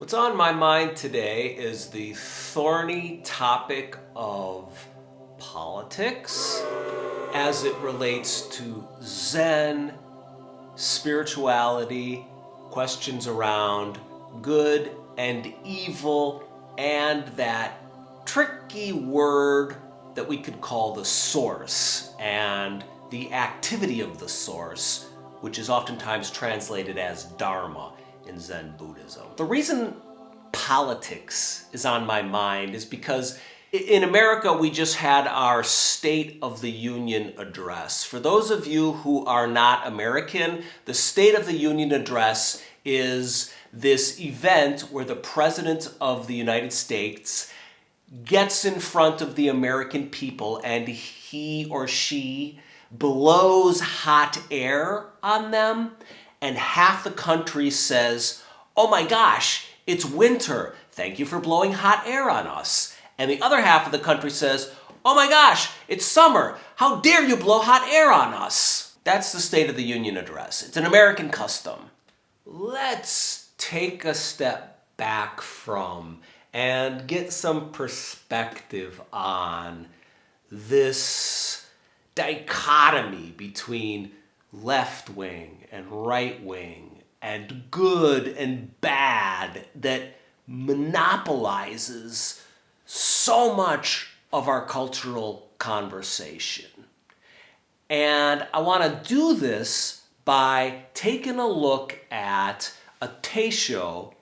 What's on my mind today is the thorny topic of politics as it relates to Zen, spirituality, questions around good and evil, and that tricky word that we could call the source, and the activity of the source, which is oftentimes translated as dharma in Zen Buddhism. The reason politics is on my mind is because in America, we just had our State of the Union address. For those of you who are not American, the State of the Union address is this event where the President of the United States gets in front of the American people and he or she blows hot air on them, and half the country says, "Oh my gosh, it's winter. Thank you for blowing hot air on us." And the other half of the country says, "Oh my gosh, it's summer. How dare you blow hot air on us?" That's the State of the Union address. It's an American custom. Let's take a step back from and get some perspective on this dichotomy between left wing and right wing and good and bad that monopolizes so much of our cultural conversation. And I want to do this by taking a look at a Teisho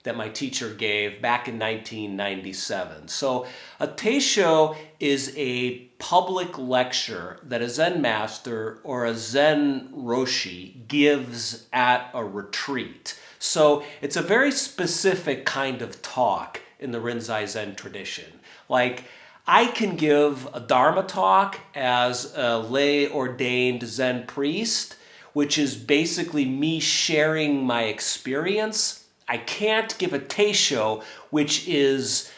that my teacher gave back in 1997. So a Teisho is a public lecture that a Zen master or a Zen Roshi gives at a retreat. So it's a very specific kind of talk in the Rinzai Zen tradition. Like, I can give a dharma talk as a lay ordained Zen priest, which is basically me sharing my experience. I can't give a Teisho, which is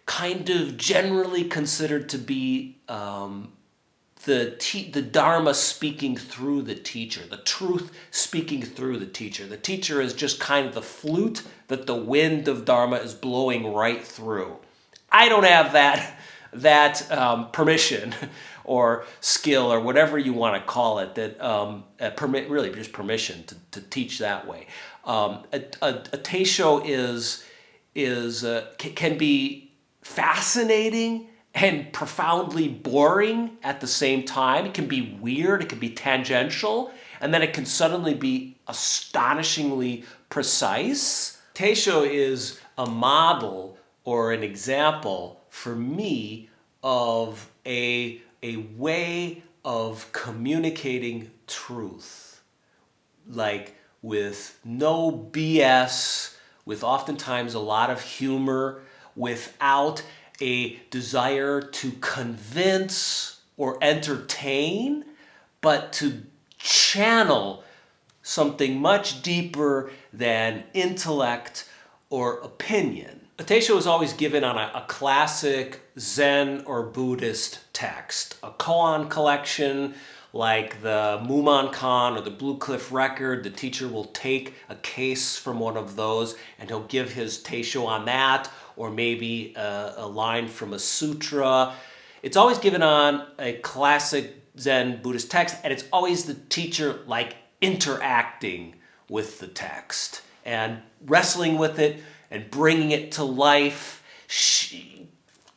kind of generally considered to be the Dharma speaking through the teacher, the truth speaking through the teacher. The teacher is just kind of the flute that the wind of Dharma is blowing right through. I don't have that permission or skill or whatever you want to call it, that really just permission to teach that way. A Teisho can be fascinating and profoundly boring at the same time. It can be weird, it can be tangential, and then it can suddenly be astonishingly precise. Teisho is a model or an example for me of a way of communicating truth, like with no BS, with oftentimes a lot of humor, without a desire to convince or entertain, but to channel something much deeper than intellect or opinion. A Teisho is always given on a classic Zen or Buddhist text, a koan collection like the Mumonkan or the Blue Cliff Record. The teacher will take a case from one of those and he'll give his Teisho on that, or maybe a line from a sutra. It's always given on a classic Zen Buddhist text, and it's always the teacher like interacting with the text and wrestling with it and bringing it to life,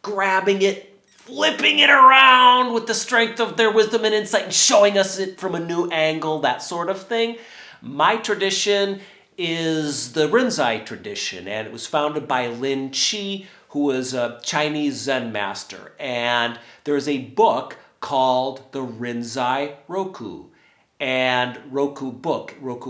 grabbing it, flipping it around with the strength of their wisdom and insight and showing us it from a new angle, that sort of thing. My tradition is the Rinzai tradition, and it was founded by Lin Chi, who was a Chinese Zen master. And there is a book called the Rinzai Roku. And Roku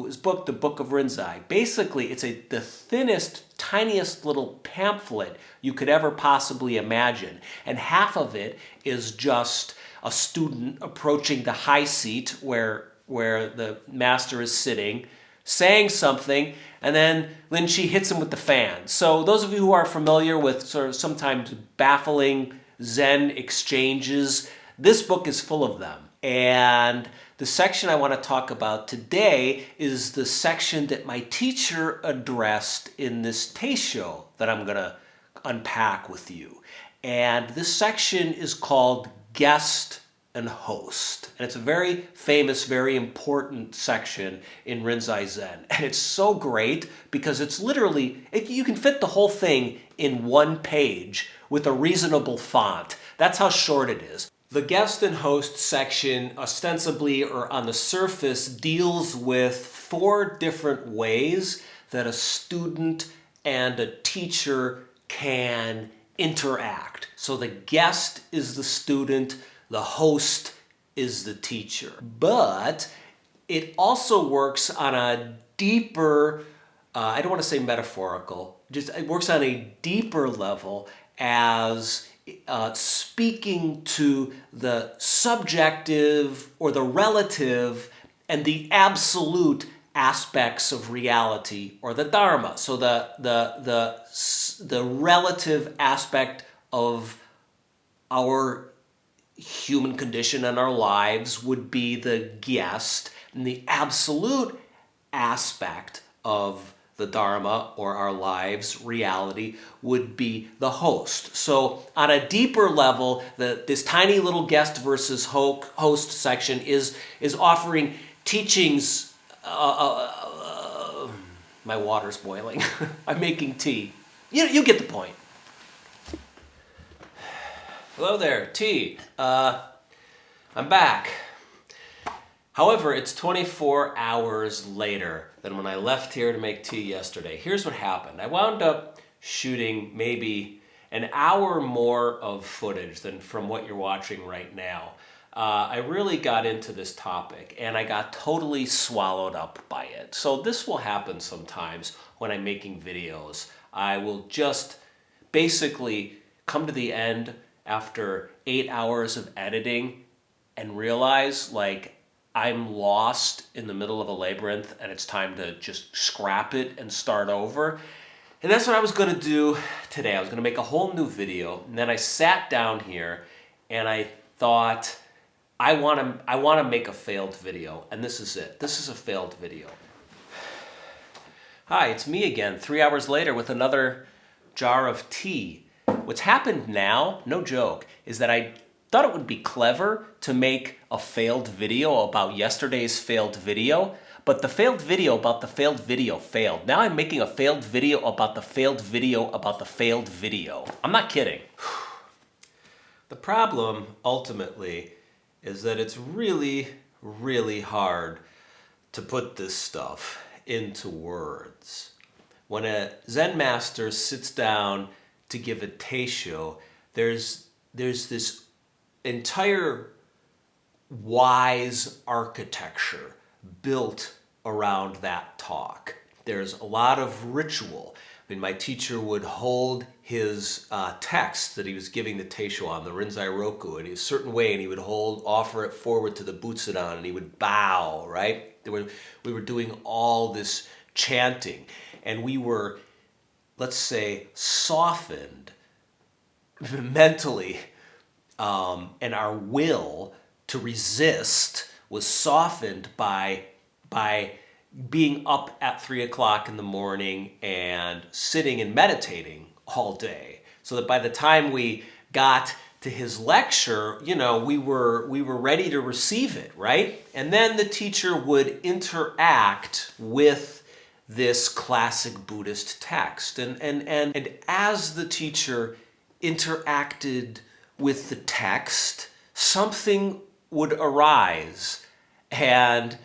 is book, the Book of Rinzai. Basically, it's the thinnest, tiniest little pamphlet you could ever possibly imagine. And half of it is just a student approaching the high seat where the master is sitting, saying something, and then Lin Chi hits him with the fan. So those of you who are familiar with sort of sometimes baffling Zen exchanges, this book is full of them. And The section I want to talk about today is the section that my teacher addressed in this Teisho that I'm going to unpack with you. And this section is called Guest and Host. And it's a very famous, very important section in Rinzai Zen. And it's so great because it's literally, you can fit the whole thing in one page with a reasonable font. That's how short it is. The guest and host section, ostensibly or on the surface, deals with 4 different ways that a student and a teacher can interact. So the guest is the student, the host is the teacher. But it also works on a deeper, I don't want to say metaphorical, just it works on a deeper level as speaking to the subjective or the relative and the absolute aspects of reality or the dharma. So the relative aspect of our human condition and our lives would be the guest, and the absolute aspect of the dharma or our lives, reality, would be the host. So on a deeper level, this tiny little guest versus host section is offering teachings. My water's boiling. I'm making tea. You get the point. Hello there, tea. I'm back. However, it's 24 hours later than when I left here to make tea yesterday. Here's what happened. I wound up shooting maybe an hour more of footage than from what you're watching right now. I really got into this topic and I got totally swallowed up by it. So this will happen sometimes when I'm making videos. I will just basically come to the end after 8 hours of editing and realize like I'm lost in the middle of a labyrinth and it's time to just scrap it and start over. And that's what I was going to do today. I was going to make a whole new video, and then I sat down here and I thought I want to make a failed video, and this is it. This is a failed video. Hi, it's me again, 3 hours later with another jar of tea. What's happened now, no joke, is that I thought it would be clever to make a failed video about yesterday's failed video, but the failed video about the failed video failed. Now I'm making a failed video about the failed video about the failed video. I'm not kidding. The problem, ultimately, is that it's really, really hard to put this stuff into words. When a Zen master sits down to give a Teisho, there's this entire wise architecture built around that talk. There's a lot of ritual. I mean, my teacher would hold his text that he was giving the Teisho on, the Rinzai Roku, in a certain way, and he would offer it forward to the Butsudan, and he would bow, right? We were doing all this chanting, and we were, let's say, softened mentally, and our will to resist was softened by being up at 3 o'clock in the morning and sitting and meditating all day, so that by the time we got to his lecture, you know, we were ready to receive it, right? And then the teacher would interact with this classic Buddhist text, and as the teacher interacted with the text, something would arise, and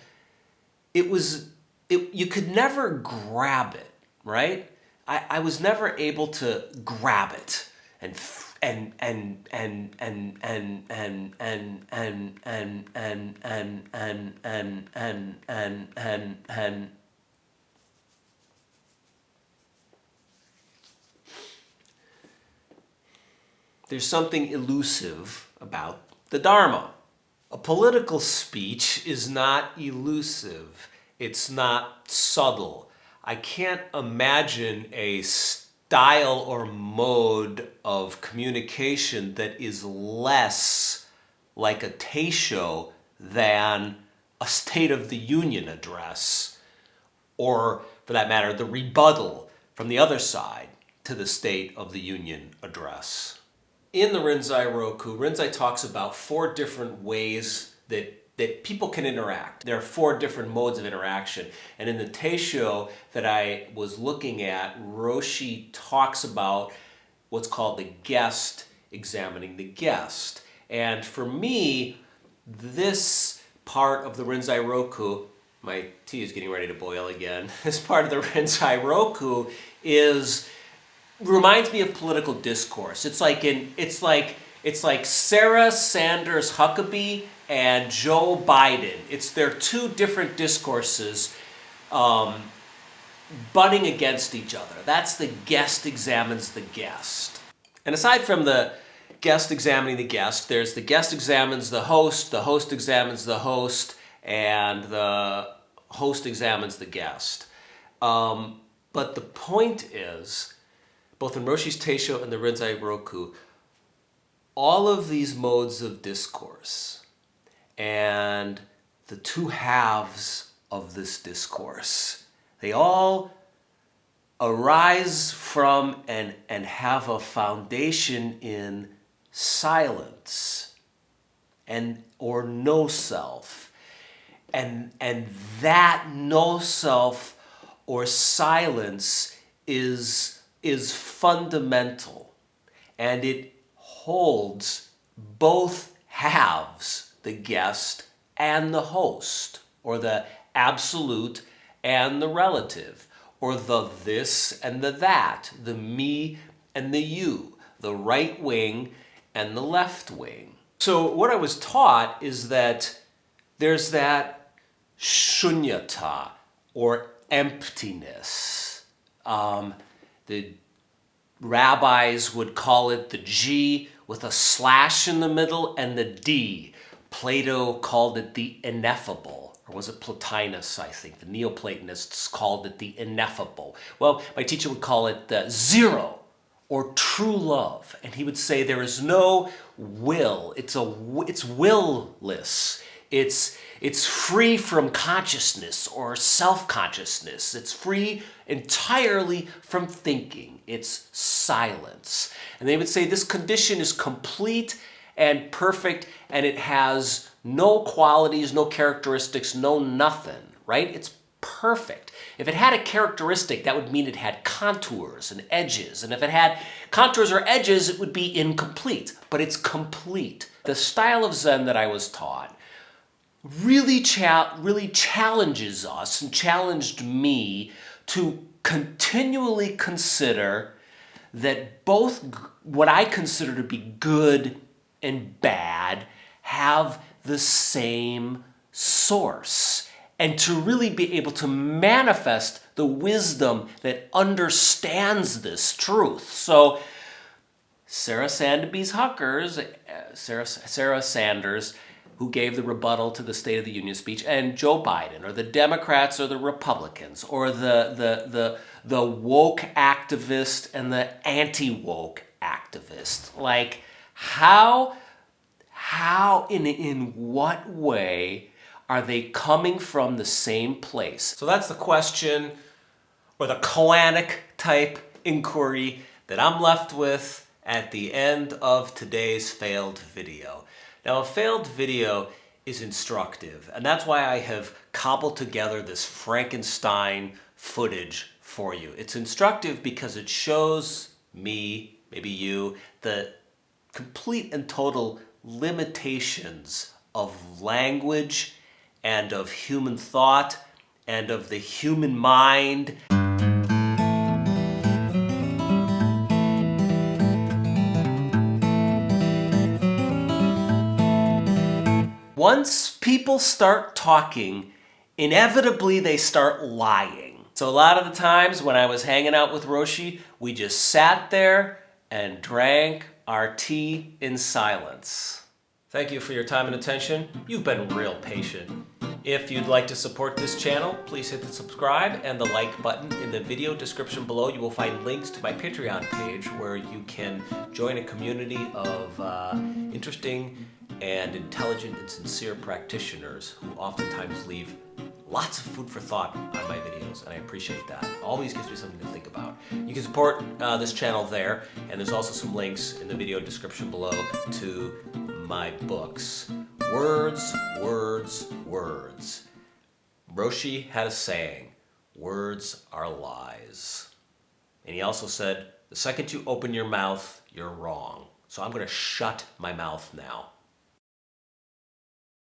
you could never grab it, right? I was never able to grab it and there's something elusive about the Dharma. A political speech is not elusive. It's not subtle. I can't imagine a style or mode of communication that is less like a Teisho than a State of the Union address, or for that matter, the rebuttal from the other side to the State of the Union address. In the Rinzai Roku, Rinzai talks about 4 different ways that people can interact. There are 4 different modes of interaction. And in the Teisho that I was looking at, Roshi talks about what's called the guest examining the guest. And for me, this part of the Rinzai Roku, my tea is getting ready to boil again, this part of the Rinzai Roku reminds me of political discourse. It's like Sarah Sanders Huckabee and Joe Biden. They're 2 different discourses butting against each other. That's the guest examines the guest. And aside from the guest examining the guest, there's the guest examines the host examines the host, and the host examines the guest. But the point is, both in Roshi's Teisho and the Rinzai Roku, all of these modes of discourse and the 2 halves of this discourse, they all arise from and have a foundation in silence or no self. And that no self or silence is fundamental, and it holds both halves, the guest and the host, or the absolute and the relative, or the this and the that, the me and the you, the right wing and the left wing. So what I was taught is that there's that shunyata, or emptiness. The rabbis would call it the G with a slash in the middle and the D. Plato called it the ineffable. Or was it Plotinus, I think? The Neoplatonists called it the ineffable. Well, my teacher would call it the zero, or true love. And he would say there is no will. It's willless. It's free from consciousness or self-consciousness. It's free entirely from thinking. It's silence. And they would say this condition is complete and perfect, and it has no qualities, no characteristics, no nothing, right? It's perfect. If it had a characteristic, that would mean it had contours and edges. And if it had contours or edges, it would be incomplete. But it's complete. The style of Zen that I was taught really challenges us and challenged me to continually consider that both what I consider to be good and bad have the same source, and to really be able to manifest the wisdom that understands this truth. So Sarah Sanders, who gave the rebuttal to the State of the Union speech, and Joe Biden, or the Democrats or the Republicans, or the woke activist and the anti-woke activist. Like, how in what way are they coming from the same place? So that's the question, or the koanic type inquiry that I'm left with at the end of today's failed video. Now, a failed video is instructive, and that's why I have cobbled together this Frankenstein footage for you. It's instructive because it shows me, maybe you, the complete and total limitations of language and of human thought and of the human mind. Once people start talking, inevitably they start lying. So a lot of the times when I was hanging out with Roshi, we just sat there and drank our tea in silence. Thank you for your time and attention. You've been real patient. If you'd like to support this channel, please hit the subscribe and the like button. In the video description below, you will find links to my Patreon page where you can join a community of interesting and intelligent and sincere practitioners who oftentimes leave lots of food for thought on my videos, and I appreciate that. Always gives me something to think about. You can support this channel there, and there's also some links in the video description below to my books. Words, words, words. Roshi had a saying, words are lies. And he also said, the second you open your mouth, you're wrong. So I'm going to shut my mouth now.